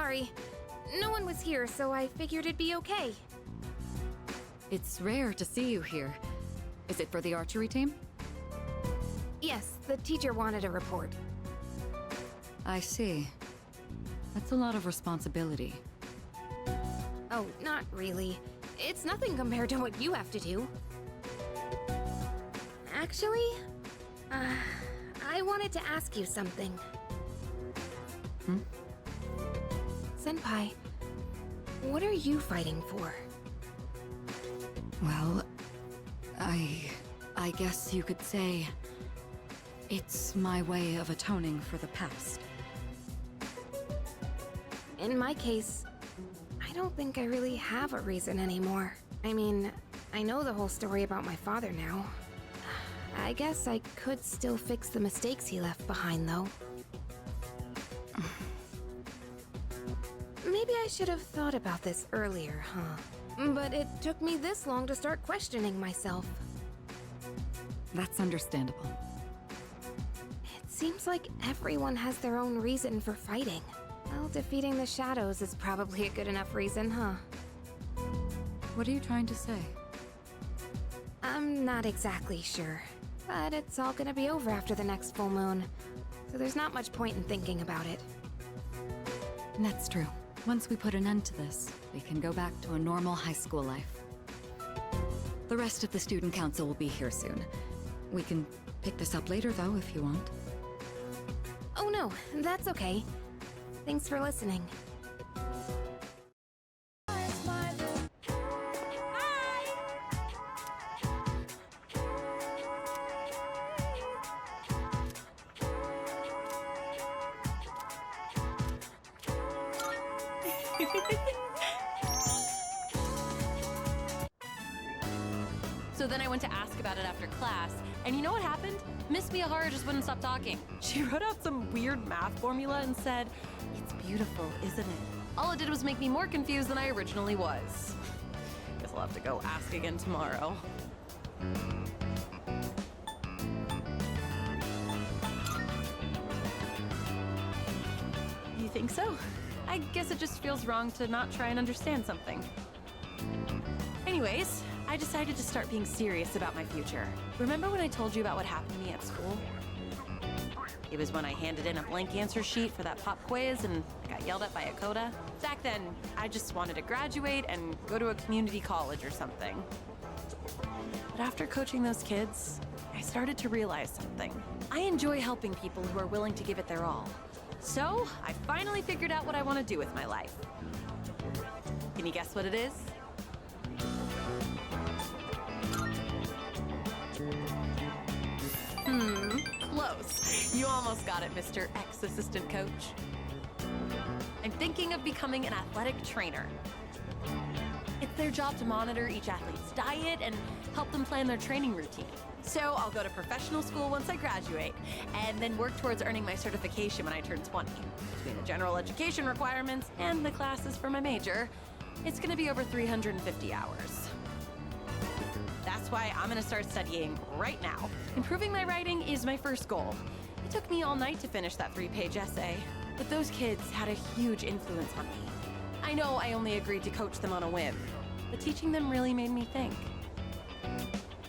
sorry. No one was here, so I figured it'd be okay. It's rare to see you here. Is it for the archery team? Yes, the teacher wanted a report. I see. That's a lot of responsibility. Oh, not really. It's nothing compared to what you have to do. Actually, I wanted to ask you something. Hmm? Senpai, what are you fighting for? Well, I guess you could say it's my way of atoning for the past. In my case, I don't think I really have a reason anymore. I mean, I know the whole story about my father now. I guess I could still fix the mistakes he left behind, though. Maybe I should have thought about this earlier, huh? But it took me this long to start questioning myself. That's understandable. It seems like everyone has their own reason for fighting. Well, defeating the shadows is probably a good enough reason, huh? What are you trying to say? I'm not exactly sure. But it's all gonna be over after the next full moon. So there's not much point in thinking about it. That's true. Once we put an end to this, we can go back to a normal high school life. The rest of the student council will be here soon. We can pick this up later, though, if you want. Oh no, that's okay. Thanks for listening. So then I went to ask about it after class, and you know what happened? Miss Miyahara just wouldn't stop talking. She wrote out some weird math formula and said, "It's beautiful, isn't it?" All it did was make me more confused than I originally was. Guess I'll have to go ask again tomorrow. You think so? I guess it just feels wrong to not try and understand something. Anyways, I decided to start being serious about my future. Remember when I told you about what happened to me at school? It was when I handed in a blank answer sheet for that pop quiz and I got yelled at by a coda. Back then, I just wanted to graduate and go to a community college or something. But after coaching those kids, I started to realize something. I enjoy helping people who are willing to give it their all. So, I finally figured out what I want to do with my life. Can you guess what it is? Close. You almost got it, Mr. Ex-Assistant Coach. I'm thinking of becoming an athletic trainer. It's their job to monitor each athlete's diet and help them plan their training routine. So I'll go to professional school once I graduate, and then work towards earning my certification when I turn 20. Between the general education requirements and the classes for my major, it's gonna be over 350 hours. That's why I'm gonna start studying right now. Improving my writing is my first goal. It took me all night to finish that 3-page essay, but those kids had a huge influence on me. I know I only agreed to coach them on a whim, but teaching them really made me think.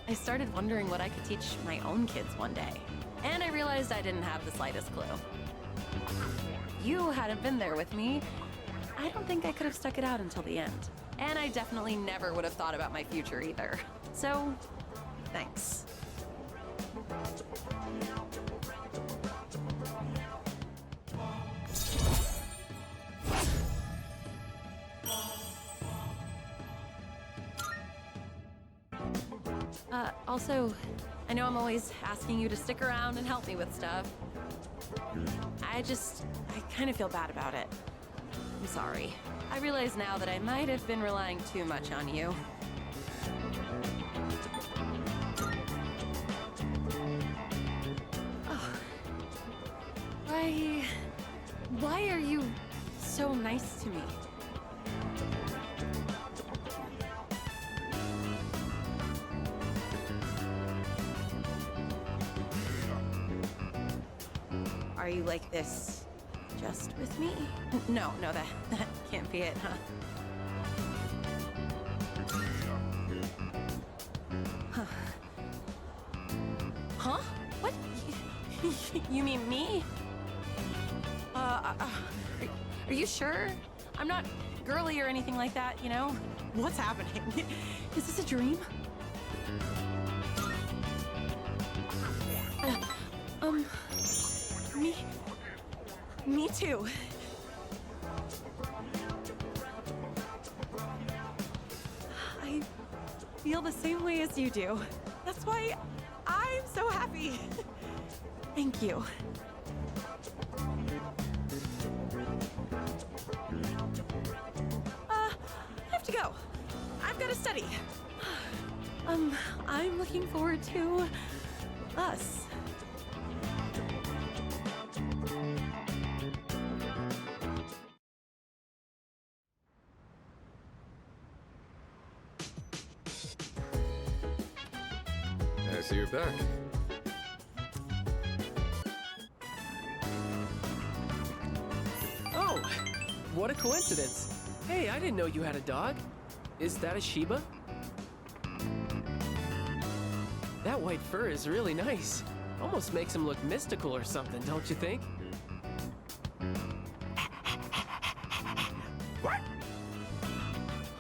I started wondering what I could teach my own kids one day, and I realized I didn't have the slightest clue. If you hadn't been there with me, I don't think I could have stuck it out until the end. And I definitely never would have thought about my future either. So, thanks. Also, I know I'm always asking you to stick around and help me with stuff. I kind of feel bad about it. I'm sorry. I realize now that I might have been relying too much on you. Oh. Why are you so nice to me? Are you like this just with me? No, that can't be it, huh? Huh? What? You mean me? Are you sure? I'm not girly or anything like that, you know? What's happening? Is this a dream? Me too. I feel the same way as you do. That's why I'm so happy. Thank you. I have to go. I've got to study. I'm looking forward to us. I see you're back. Oh, what a coincidence. Hey, I didn't know you had a dog. Is that a Shiba? That white fur is really nice. Almost makes him look mystical or something, don't you think? What?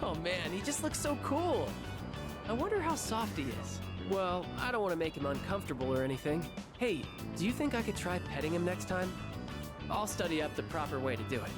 Oh man, he just looks so cool. I wonder how soft he is. Well, I don't want to make him uncomfortable or anything. Hey, do you think I could try petting him next time? I'll study up the proper way to do it.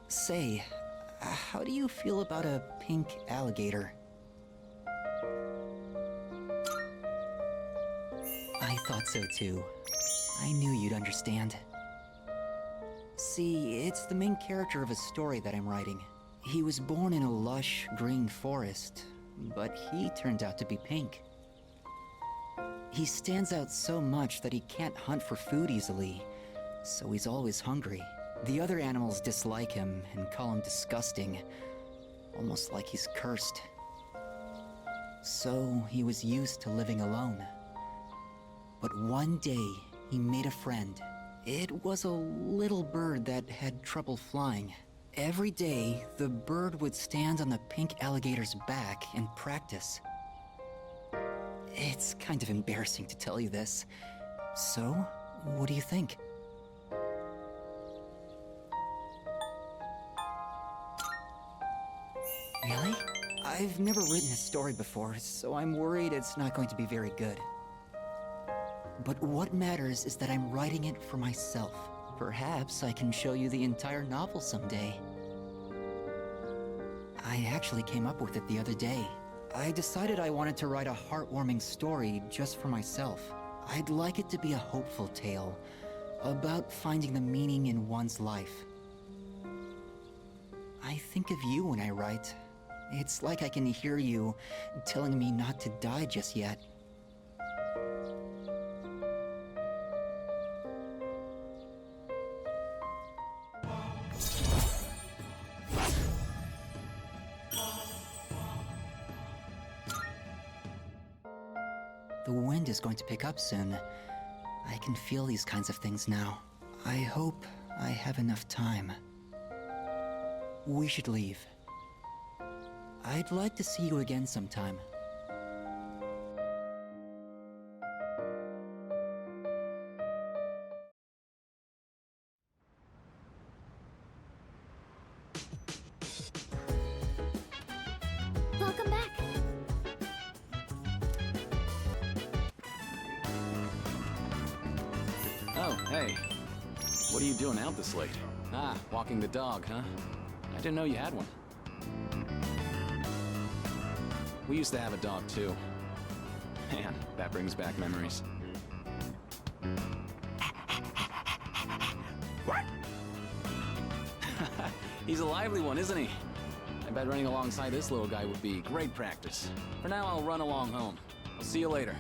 Say, how do you feel about a pink alligator? I thought so too. I knew you'd understand. See, it's the main character of a story that I'm writing. He was born in a lush, green forest, but he turned out to be pink. He stands out so much that he can't hunt for food easily, so he's always hungry. The other animals dislike him and call him disgusting, almost like he's cursed. So he was used to living alone. But one day, he made a friend. It was a little bird that had trouble flying. Every day, the bird would stand on the pink alligator's back and practice. It's kind of embarrassing to tell you this. So, what do you think? Really? I've never written a story before, so I'm worried it's not going to be very good. But what matters is that I'm writing it for myself. Perhaps I can show you the entire novel someday. I actually came up with it the other day. I decided I wanted to write a heartwarming story just for myself. I'd like it to be a hopeful tale about finding the meaning in one's life. I think of you when I write. It's like I can hear you telling me not to die just yet. The wind is going to pick up soon. I can feel these kinds of things now. I hope I have enough time. We should leave. I'd like to see you again sometime. Welcome back. Oh, hey. What are you doing out this late? Ah, walking the dog, huh? I didn't know you had one. We used to have a dog too. Man, that brings back memories. What? He's a lively one, isn't he? I bet running alongside this little guy would be great practice. For now, I'll run along home. I'll see you later.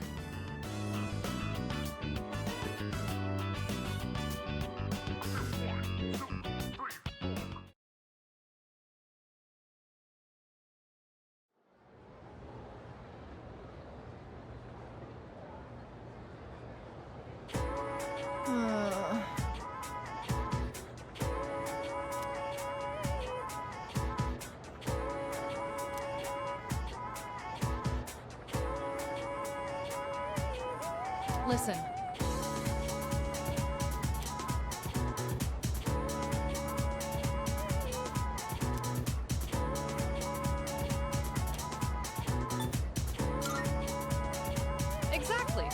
Listen. Exactly.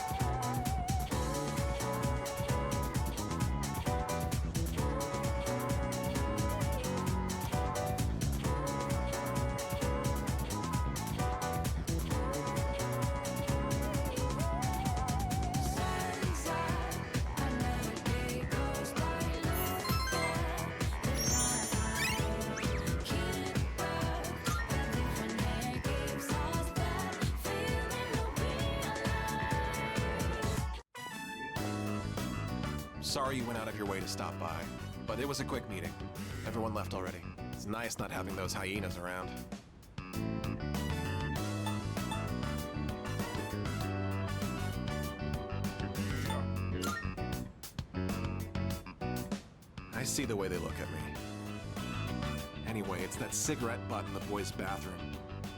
Sorry you went out of your way to stop by, but it was a quick meeting. Everyone left already. It's nice not having those hyenas around. I see the way they look at me. Anyway, it's that cigarette butt in the boys' bathroom.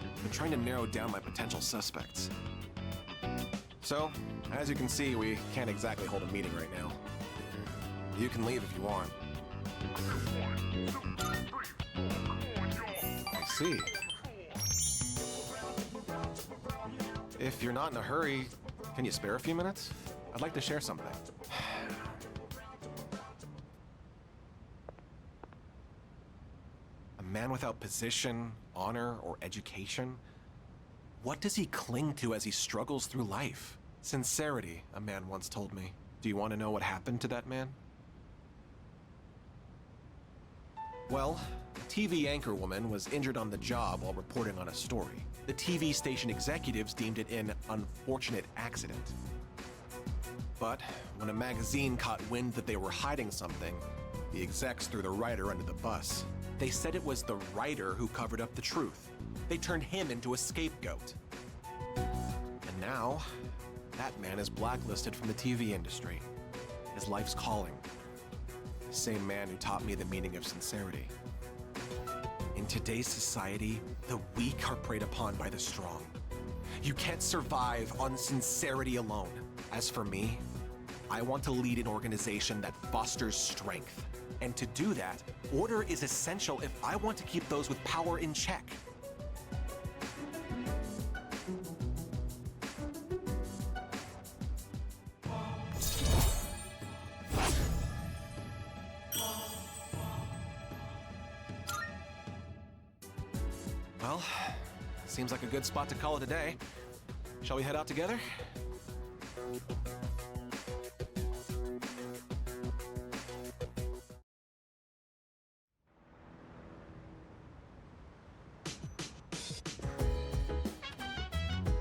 I've been trying to narrow down my potential suspects. So, as you can see, we can't exactly hold a meeting right now. You can leave if you want. I see. If you're not in a hurry, can you spare a few minutes? I'd like to share something. A man without position, honor, or education? What does he cling to as he struggles through life? Sincerity, a man once told me. Do you want to know what happened to that man? Well, a TV anchorwoman was injured on the job while reporting on a story. The TV station executives deemed it an unfortunate accident. But when a magazine caught wind that they were hiding something, the execs threw the writer under the bus. They said it was the writer who covered up the truth. They turned him into a scapegoat. And now, that man is blacklisted from the TV industry. His life's calling. The same man who taught me the meaning of sincerity. In today's society, the weak are preyed upon by the strong. You can't survive on sincerity alone. As for me, I want to lead an organization that fosters strength. And to do that, order is essential if I want to keep those with power in check. Well, seems like a good spot to call it a day. Shall we head out together?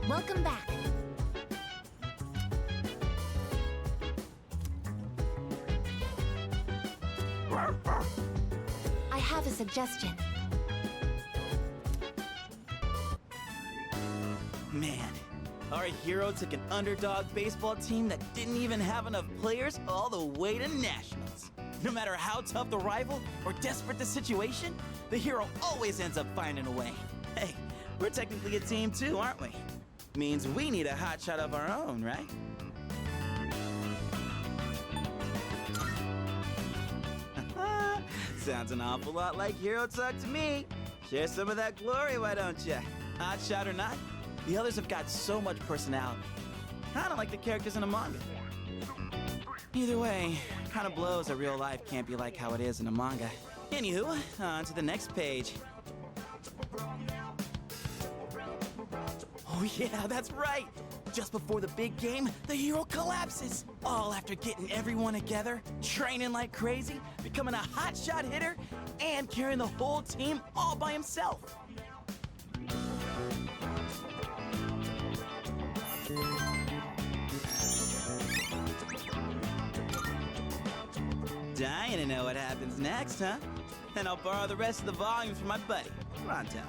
Welcome back. I have a suggestion. Man, our hero took an underdog baseball team that didn't even have enough players all the way to nationals. No matter how tough the rival or desperate the situation, the hero always ends up finding a way. Hey, we're technically a team too, aren't we? Means we need a hotshot of our own, right? Sounds an awful lot like Hero Talk to me. Share some of that glory, why don't ya? Hotshot or not, the others have got so much personality. Kinda like the characters in a manga. Either way, kinda blows that real life can't be like how it is in a manga. Anywho, on to the next page. Oh yeah, that's right! Just before the big game, the hero collapses! All after getting everyone together, training like crazy, becoming a hotshot hitter, and carrying the whole team all by himself! Dying to know what happens next, huh? Then I'll borrow the rest of the volumes from my buddy, Ronto.